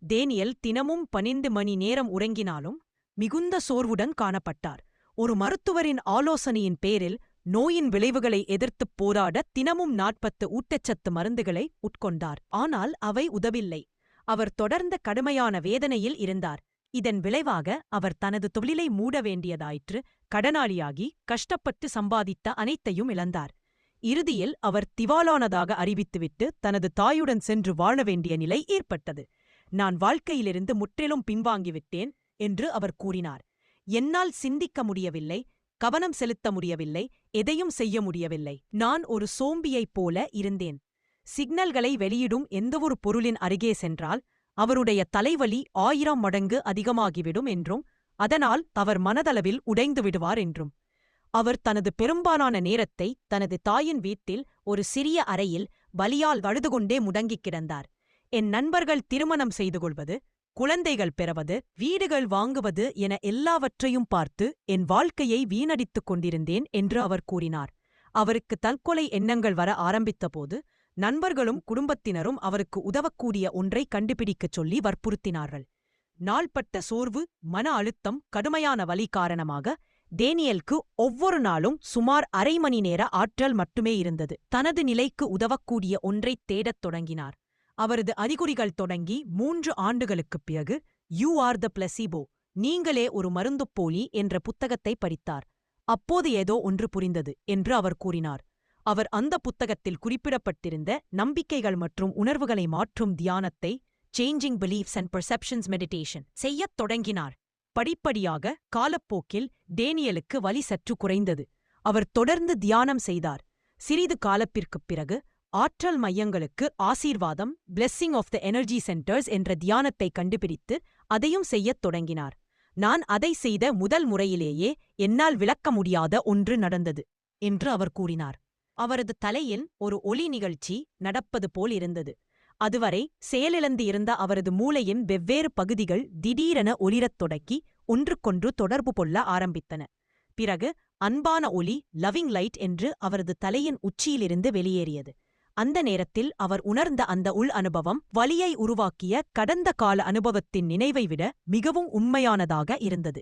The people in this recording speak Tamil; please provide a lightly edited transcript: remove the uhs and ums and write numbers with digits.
டேனியல் தினமும் 12 மணி நேரம் உறங்கினாலும் மிகுந்த சோர்வுடன் காணப்பட்டார். ஒரு மருத்துவரின் ஆலோசனையின் பேரில் நோயின் விளைவுகளை எதிர்த்துப் போராட தினமும் 40 ஊட்டச்சத்து மருந்துகளை உட்கொண்டார். ஆனால் அவை உதவில்லை. அவர் தொடர்ந்த கடுமையான வேதனையில் இருந்தார். இதன் விளைவாக அவர் தனது தொழிலை மூட வேண்டியதாயிற்று. கடனாளியாகி கஷ்டப்பட்டு சம்பாதித்த அனைத்தையும் இழந்தார். இறுதியில் அவர் திவாலானதாக அறிவித்துவிட்டு தனது தாயுடன் சென்று வாழ வேண்டிய நிலை ஏற்பட்டது. நான் வாழ்க்கையிலிருந்து முற்றிலும் பின்வாங்கிவிட்டேன் என்று அவர் கூறினார். என்னால் சிந்திக்க முடியவில்லை, கவனம் செலுத்த முடியவில்லை, எதையும் செய்ய முடியவில்லை. நான் ஒரு சோம்பியைப் போல இருந்தேன். சிக்னல்களை வெளியிடும் எந்தவொரு பொருளின் அருகே சென்றால் அவருடைய தலைவலி 1000 மடங்கு அதிகமாகிவிடும் என்றும் அதனால் அவர் மனதளவில் உடைந்து விடுவார் என்றும். அவர் தனது பெரும்பாலான நேரத்தை தனது தாயின் வீட்டில் ஒரு சிறிய அறையில் வலியால் வழுதுகொண்டே முடங்கிக் கிடந்தார். என் நண்பர்கள் திருமணம் செய்து கொள்வது, குழந்தைகள் பெறுவது, வீடுகள் வாங்குவது என எல்லாவற்றையும் பார்த்து என் வாழ்க்கையை வீணடித்துக் கொண்டிருந்தேன் என்று அவர் கூறினார். அவருக்கு தற்கொலை எண்ணங்கள் வர ஆரம்பித்தபோது நண்பர்களும் குடும்பத்தினரும் அவருக்கு உதவக்கூடிய ஒன்றை கண்டுபிடிக்கச் சொல்லி வற்புறுத்தினார்கள். நாள்பட்ட சோர்வு, மன அழுத்தம், கடுமையான வலி காரணமாக டேனியலுக்கு ஒவ்வொரு நாளும் சுமார் அரை மணி நேர ஆற்றல் மட்டுமே இருந்தது. தனது நிலைக்கு உதவக்கூடிய ஒன்றைத் தேடத் தொடங்கினார். அவரது அறிகுறிகள் தொடங்கி 3 ஆண்டுகளுக்குப் பிறகு யூ ஆர் த பிளசிபோ, நீங்களே ஒரு மருந்துப்போலி என்ற புத்தகத்தை படித்தார். அப்போது ஏதோ ஒன்று புரிந்தது என்று அவர் கூறினார். அவர் அந்த புத்தகத்தில் குறிப்பிடப்பட்டிருந்த நம்பிக்கைகள் மற்றும் உணர்வுகளை மாற்றும் தியானத்தை, changing beliefs and perceptions meditation, செய்யத் தொடங்கினார். படிப்படியாக காலப்போக்கில் டேனியலுக்கு வலி சற்று குறைந்தது. அவர் தொடர்ந்து தியானம் செய்தார். சிறிது காலப்பிற்குப் பிறகு ஆற்றல் மையங்களுக்கு ஆசீர்வாதம், blessing of the energy centres என்ற தியானத்தை கண்டுபிடித்து அதையும் செய்யத் தொடங்கினார். நான் அதை செய்த முதல் முறையிலேயே என்னால் விளக்க முடியாத ஒன்று நடந்தது என்று அவர் கூறினார். அவரது தலையில் ஒரு ஒளி நிகழ்ச்சி நடப்பது போல் இருந்தது. அதுவரை செயலிழந்து இருந்த அவரது மூளையின் வெவ்வேறு பகுதிகள் திடீரென ஒளிரத் தொடங்கி ஒன்றுக்கொன்று தொடர்பு கொள்ள ஆரம்பித்தன. பிறகு அன்பான ஒளி, லவ்விங் லைட் என்று அவரது தலையின் உச்சியிலிருந்து வெளியேறியது. அந்த நேரத்தில் அவர் உணர்ந்த அந்த உள் அனுபவம் வலியை உருவாக்கிய கடந்த கால அனுபவத்தின் நினைவை விட மிகவும் உண்மையானதாக இருந்தது.